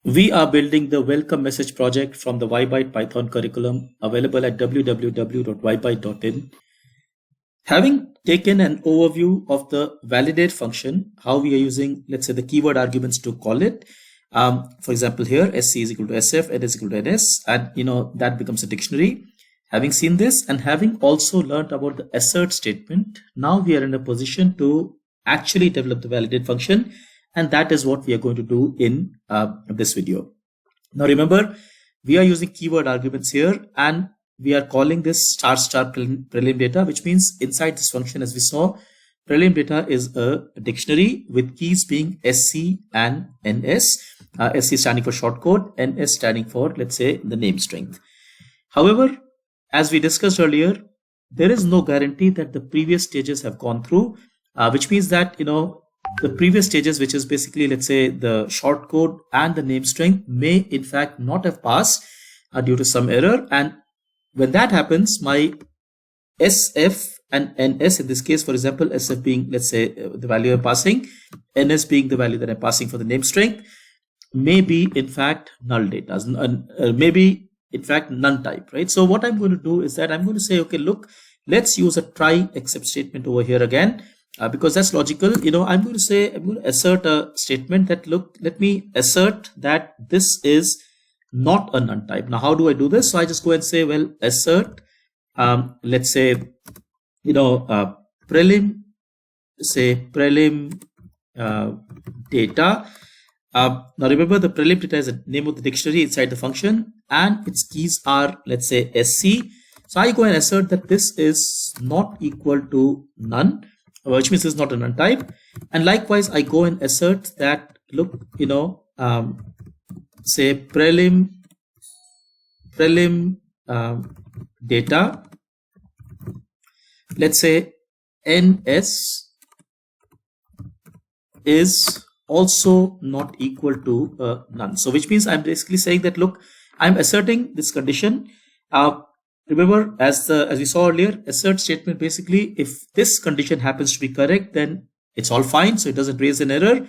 We are building the welcome message project from the YByte Python curriculum available at www.ybyte.in. Having taken an overview of the validate function, how we are using, let's say, the keyword arguments to call it. For example, here sc is equal to sf, n is equal to ns, and that becomes a dictionary. Having seen this and having also learned about the assert statement, now we are in a position to actually develop the validate function. And that is what we are going to do in this video. Now remember, we are using keyword arguments here and we are calling this star prelim data, which means inside this function, as we saw, prelim data is a dictionary with keys being sc and ns, sc standing for shortcode, ns standing for, let's say, the name string. However, as we discussed earlier, there is no guarantee that the previous stages have gone through, which means that, the previous stages, which is basically, let's say, the shortcode and the name string, may in fact not have passed due to some error. And when that happens, my sf and ns, in this case, for example, sf being, let's say, the value I'm passing, ns being the value that I'm passing for the name string, may be in fact null data, maybe in fact none type, right? So what I'm going to do is that I'm going to say, okay, look, let's use a try except statement over here again. Because that's logical, I'm going to assert a statement that, look, let me assert that this is not a none type. Now, how do I do this? So I just go and say, well, assert, let's say, prelim data. Now remember, the prelim data is the name of the dictionary inside the function and its keys are, let's say, sc. So I go and assert that this is not equal to none, which means it's not a none type. And likewise, I go and assert that, look, say prelim data, let's say ns is also not equal to none. So which means I'm basically saying that, look, I'm asserting this condition. Remember, as we saw earlier, assert statement, basically, if this condition happens to be correct, then it's all fine. So it doesn't raise an error.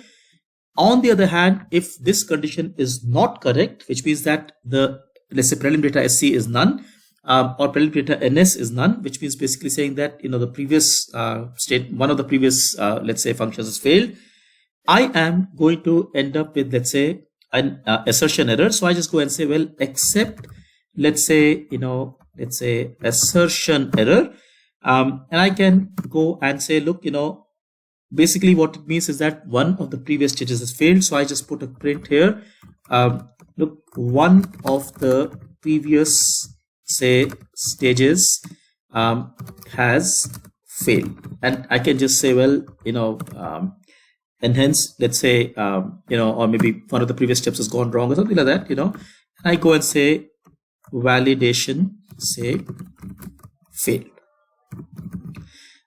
On the other hand, if this condition is not correct, which means that let's say prelim data sc is none, or prelim data ns is none, which means basically saying that, the previous one of the previous, let's say, functions has failed, I am going to end up with, let's say, an assertion error. So I just go and say, well, except, let's say, assertion error, and I can go and say, look, basically what it means is that one of the previous stages has failed. So I just put a print here, look, one of the previous, say, stages has failed, and I can just say, well, and hence, let's say, or maybe one of the previous steps has gone wrong or something like that, and I go and say validation, say, failed.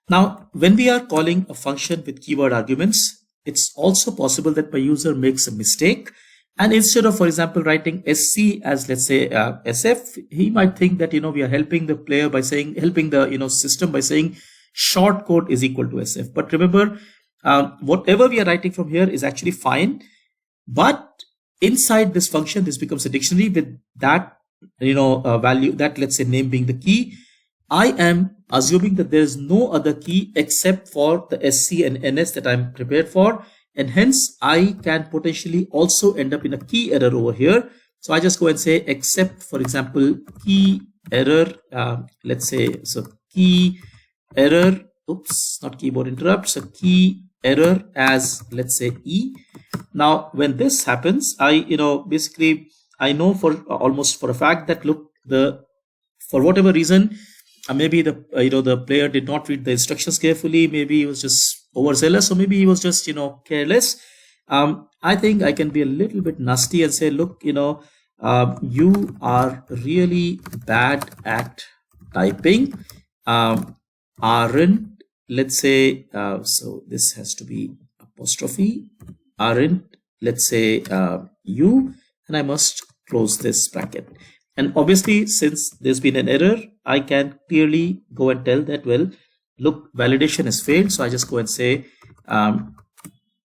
Now, when we are calling a function with keyword arguments, it's also possible that my user makes a mistake, and instead of, for example, writing sc as, let's say, sf, he might think that, we are helping the player by saying, helping the, system by saying shortcode is equal to sf. But remember, whatever we are writing from here is actually fine, but inside this function, this becomes a dictionary with that value, that, let's say, name being the key. I am assuming that there is no other key except for the sc and ns that I'm prepared for, and hence I can potentially also end up in a key error over here. So I just go and say except, for example, key error, let's say, so key error, oops, not keyboard interrupt, so key error as, let's say, e. Now when this happens, I basically I know for almost for a fact that, look, for whatever reason, maybe the player did not read the instructions carefully, maybe he was just overzealous, or maybe he was just careless. I think I can be a little bit nasty and say, look, you are really bad at typing, aren't, let's say, so this has to be apostrophe, aren't, let's say, you, and I must close this bracket. And obviously, since there's been an error, I can clearly go and tell that, well, look, validation has failed. So I just go and say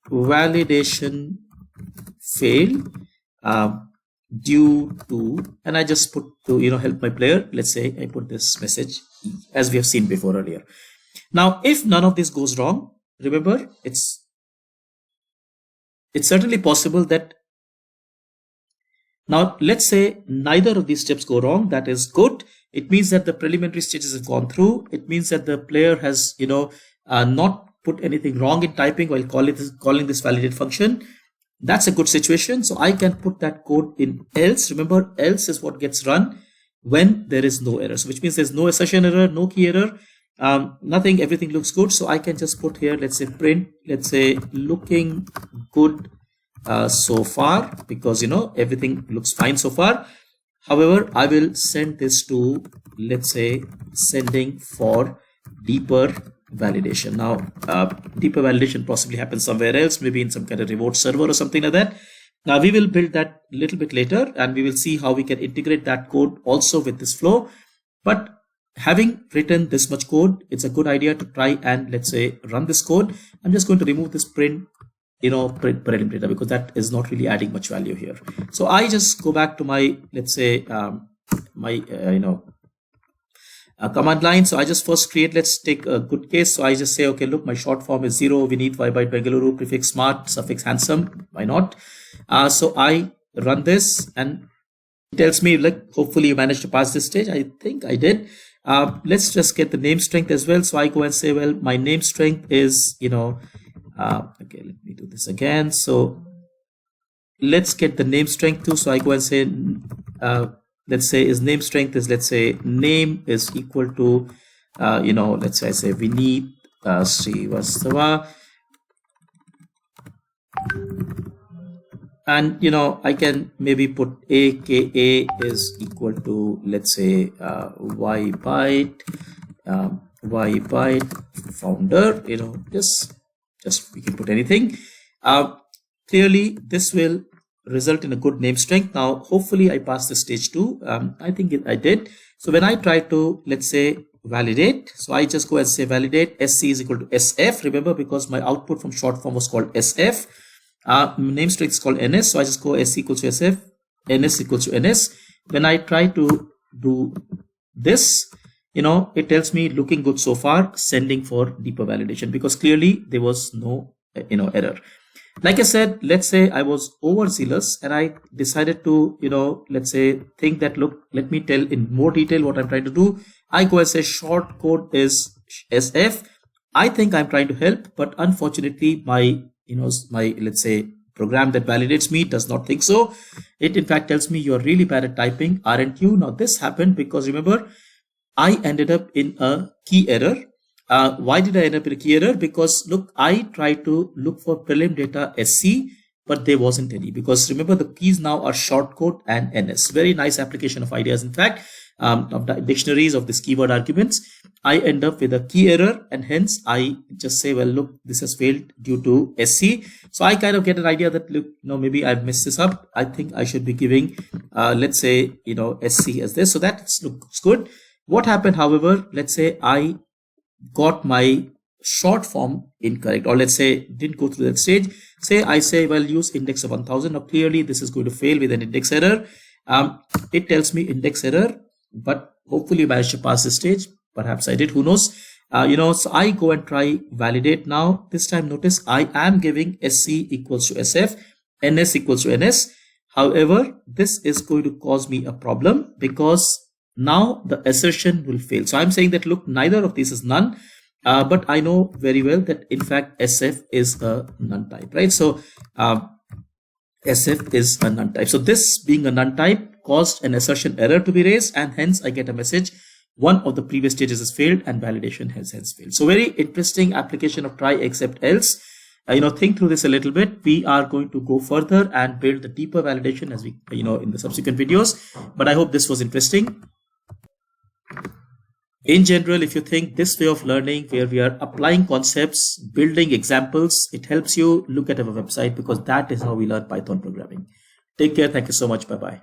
validation failed. due to, and I just put to help my player. Let's say I put this message as we have seen before earlier. Now, if none of this goes wrong, remember it's certainly possible that now let's say neither of these steps go wrong. That is good. It means that the preliminary stages have gone through. It means that the player has not put anything wrong in typing while calling this validate function. That's a good situation. So I can put that code in else. Remember, else is what gets run when there is no error. So which means there's no assertion error, no key error, nothing, everything looks good. So I can just put here, let's say print, let's say looking good so far, because everything looks fine so far. However, I will send this to, let's say, sending for deeper validation. Now, deeper validation possibly happens somewhere else, maybe in some kind of remote server or something like that. Now, we will build that a little bit later, and we will see how we can integrate that code also with this flow. But having written this much code, it's a good idea to try and, let's say, run this code. I'm just going to remove this print print data, because that is not really adding much value here. So I just go back to my, let's say, my command line. So I just first create, let's take a good case. So I just say, okay, look, my short form is 0, Vineet, Vybyte, Bengaluru, prefix smart, suffix handsome. Why not? So I run this and it tells me, like, hopefully you managed to pass this stage. I think I did. Let's just get the name strength as well. So I go and say, well, my name strength is, okay, let me do this again. So let's get the name strength too. So I go and say, let's say his name strength is, let's say name is equal to, let's say I say Vineet Srivastava. And, I can maybe put AKA is equal to, let's say, Vybyte founder, just we can put anything. Clearly, this will result in a good name strength. Now, hopefully I passed the stage 2. I think I did. So when I try to, let's say, validate, so I just go and say validate SC is equal to SF. Remember, because my output from short form was called SF. Name strength is called NS. So I just go SC equals to SF, NS equals to NS. When I try to do this, it tells me looking good so far, sending for deeper validation, because clearly there was no, error. Like I said, let's say I was overzealous and I decided to, let's say, think that, look, let me tell in more detail what I'm trying to do. I go and say short code is SF. I think I'm trying to help, but unfortunately my, my, let's say, program that validates me does not think so. It in fact tells me you're really bad at typing, aren't you? Now this happened because, remember, I ended up in a key error. Why did I end up in a key error? Because look, I tried to look for prelim data SC, but there wasn't any, because remember the keys now are shortcode and NS. Very nice application of ideas. In fact, of the dictionaries of this keyword arguments, I end up with a key error, and hence I just say, well, look, this has failed due to SC. So I kind of get an idea that, look, maybe I've messed this up. I think I should be giving, let's say, SC as this. So that looks good. What happened, however, let's say I got my short form incorrect, or let's say didn't go through that stage. Say I say, well, use index of 1000. Now clearly this is going to fail with an index error. It tells me index error, but hopefully I managed to pass this stage. Perhaps I did, who knows. So I go and try validate now. This time notice I am giving SC equals to SF, NS equals to NS. However, this is going to cause me a problem, because now the assertion will fail. So I'm saying that, look, neither of these is none, but I know very well that in fact SF is a none type, right? So SF is a none type. So this being a none type caused an assertion error to be raised, and hence I get a message, one of the previous stages has failed and validation has hence failed. So very interesting application of try except else. Think through this a little bit. We are going to go further and build the deeper validation as we, in the subsequent videos. But I hope this was interesting. In general, if you think this way of learning, where we are applying concepts, building examples, it helps you, look at our website, because that is how we learn Python programming. Take care. Thank you so much. Bye-bye.